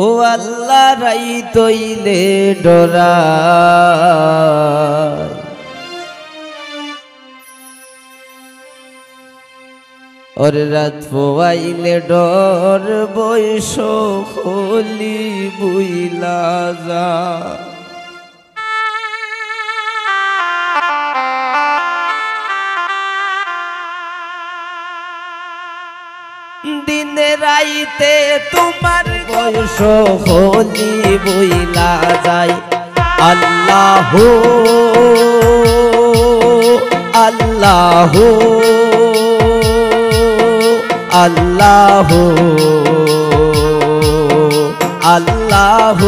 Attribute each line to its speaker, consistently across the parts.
Speaker 1: ও আল্লাহ রাই তৈলে ডরায় और रात फोआइले डर बयस होली बुइला जा दिन राइते तुम्हार बयस होली बुइला जाय अल्लाह अल्लाह अल्लाह अल्लाह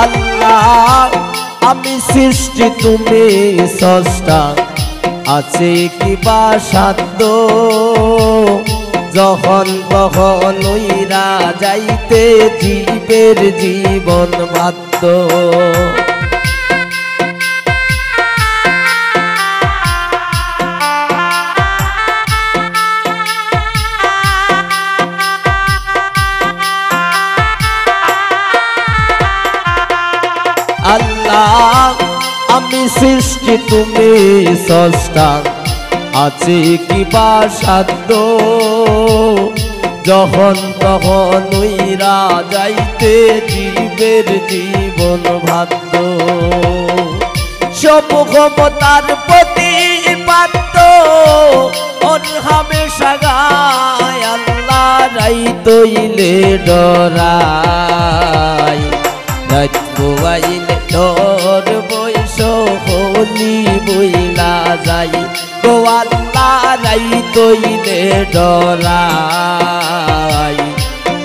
Speaker 1: अल्लाह आमी सृष्टि तुमी स्रष्टा आछे किबा साध्य जखन तखन उइरा जाइते जीवेर जीवन बाध्य अल्लाह आमी सृष्टि तुमी स्रष्टा आछे किबा साध्य जखन तखन उइरा जाइते जीवेर जीवन बाध्य सब क्षमतार प्रतिपाद्य और हमेशा गाय अल्लाह राई तैले डराय रात फोआइले डर बयस होली बुइला जाय गो अल्लाह राई तैले डराय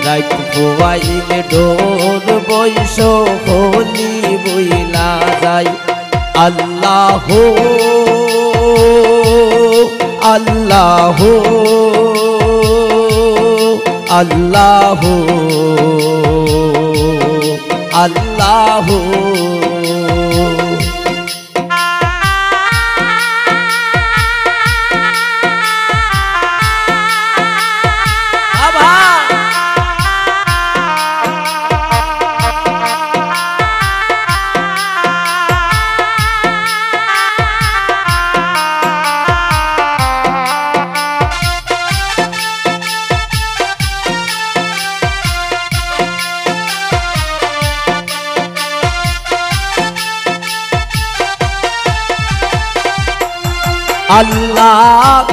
Speaker 1: रात फोआइले डर बयस होली बुइला जाय अल्लाह अल्लाह अल्लाह अल्लाह अल्लाह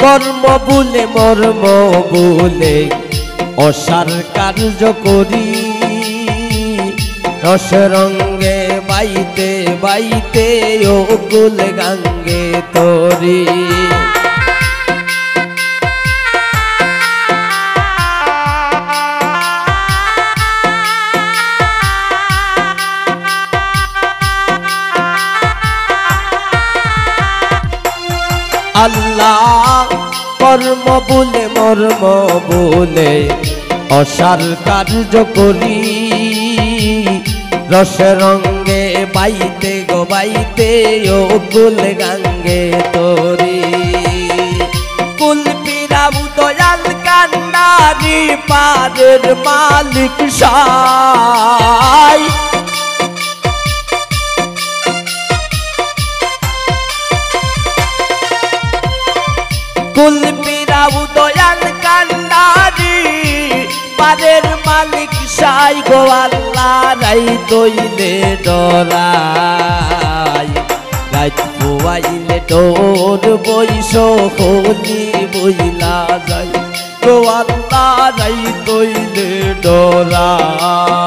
Speaker 1: कर्म बोले मर्म बोले असार कार्य करी रस रंगे बाईते बाईते ओकुल गांगे तोरी अल्लाह कर्म बोले मर्म बोले असार कार्य करी रस रंगे बाईते गो बाईते ओकुल गांगे तोरी कुल पिराबु दयाल कान्नारी पारेर मालिक साई कुल पिराबु दयाल कान्नारी पारेर मालिक साई गो अल्लाह राई तैले डराय रात फोआइले डर बयस होली बुइला जाय गो अल्लाह राई तैले डराय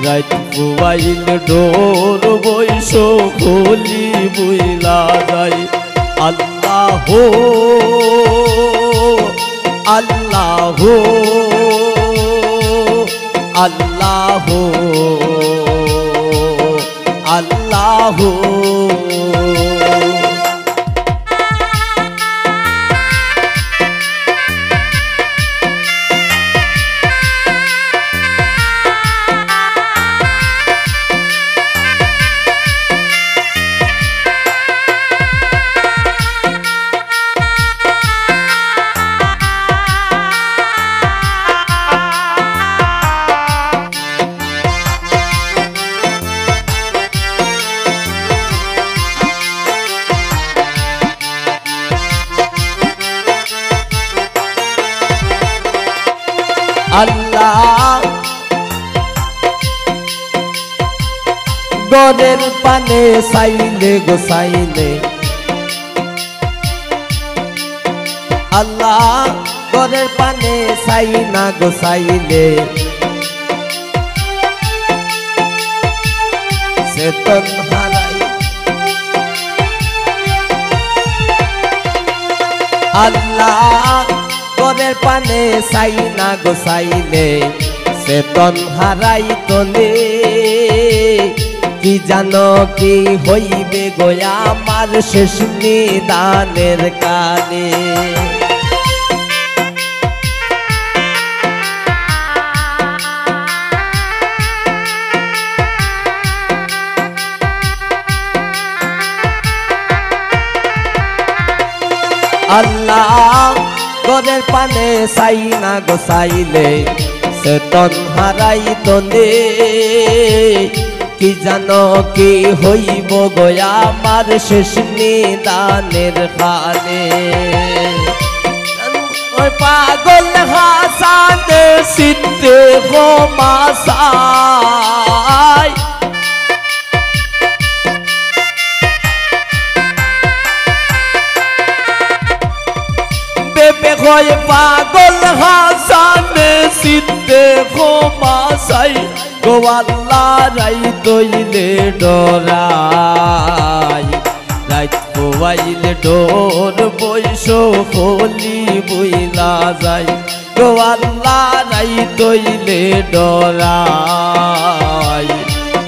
Speaker 1: रात फोआइले डर बयस होली बुइला जाय अल्लाह আল্লাহ আল্লাহ আল্লাহ গরের পানে চাইলে গোসাইলে আল্লাহ গরের পানে চাই না গোসাইলে চেতন হারাই আল্লাহ গরের পানে চাই না গোসাইলে চেতন হারাই তলে কি জানো কি হইবে গোয়া আমার শেষ নিদানের কালে আল্লাহ গরের পানে চাই না গোসাইলে চেতন হারাই তলে কি জানো কি হইব গোয়া আমার শেষ নিদানের কালে ওই পাগল হাসান সিদ্ধে গো মাসাই বেবে হয় পাগল হাসান সিদ্ধে গো মাসাই গো আল্লাহ রাই দইলে ডরাই রাত পোয়াইলে ডোর বৈশ হলি বইলা যাই গো আল্লাহ রাই দইলে ডরাই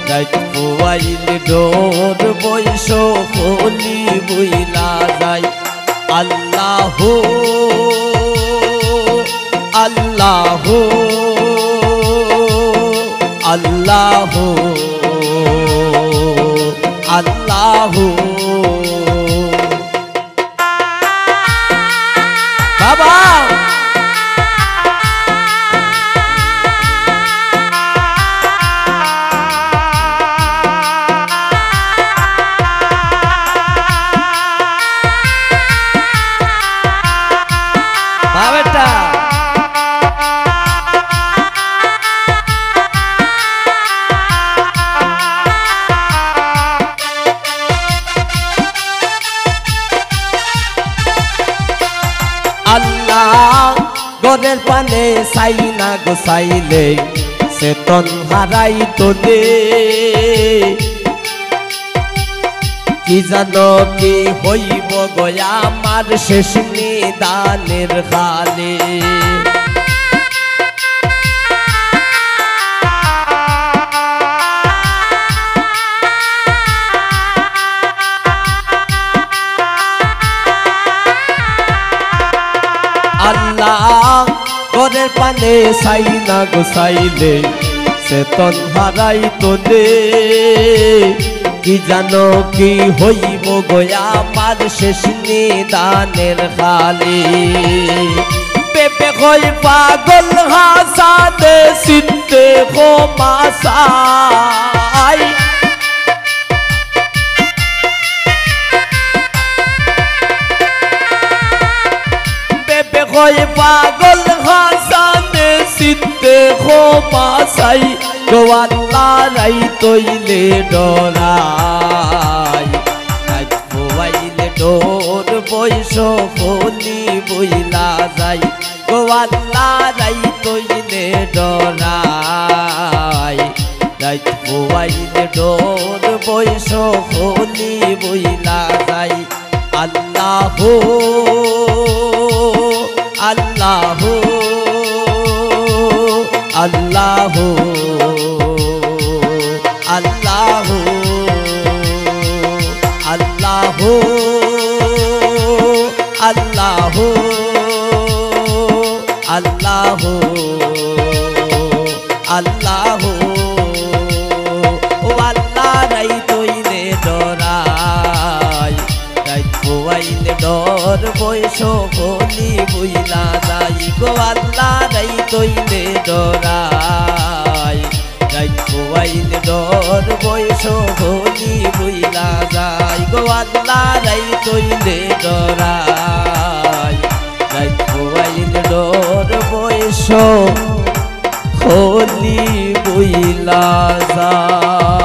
Speaker 1: রাত পোয়াইলে ডোর বৈশ হলি বইলা যাই আল্লাহ আল্লাহ আল্লাহ আল্লাহ বাবা বাবাটা আল্লাহ গরের পানে চাই না গোসাইলে চেতন হারাই তোলে কি জানো কি হইব গয়া আমার শেষ নিদানের কালে আল্লাহ গরের পানে চাই না গোসাইলে চেতন হারাই তোলে কি জানো কি হইব গোয়া আমার শেষ নিদানের কালে পেপে হই পাগল হাসান সিদ্ধে গো মাসাই পেপে হই পাগল হাসান সিদ্ধে গো মাসাই গো আল্লাহ রাই তইলে ডরাই রাত পোয়াইলে ডোর বৈশ হলি বইলা যাই গো আল্লাহ রাই তইলে ডরাই রাত পোয়াইলে ডোর বৈশ হলি বইলা যাই আল্লাহ আল্লাহ আল্লাহ আল্লাহ আল্লাহ আল্লাহ আল্লাহ আল্লাহ ও আল্লাহ রাই তৈলে ডরাই রাই খোয়াইলে ডর বয়স বলি বুইলা যাই গো আল্লাহ রাই তৈলে ডরাই রাই খোয়াইলে ডর বয়স বলি বুইলা যাই গো আল্লাহ রাই তৈলে ডরাই রাই খোয়াইলে ডর বয়স হলি বুইলা যায়।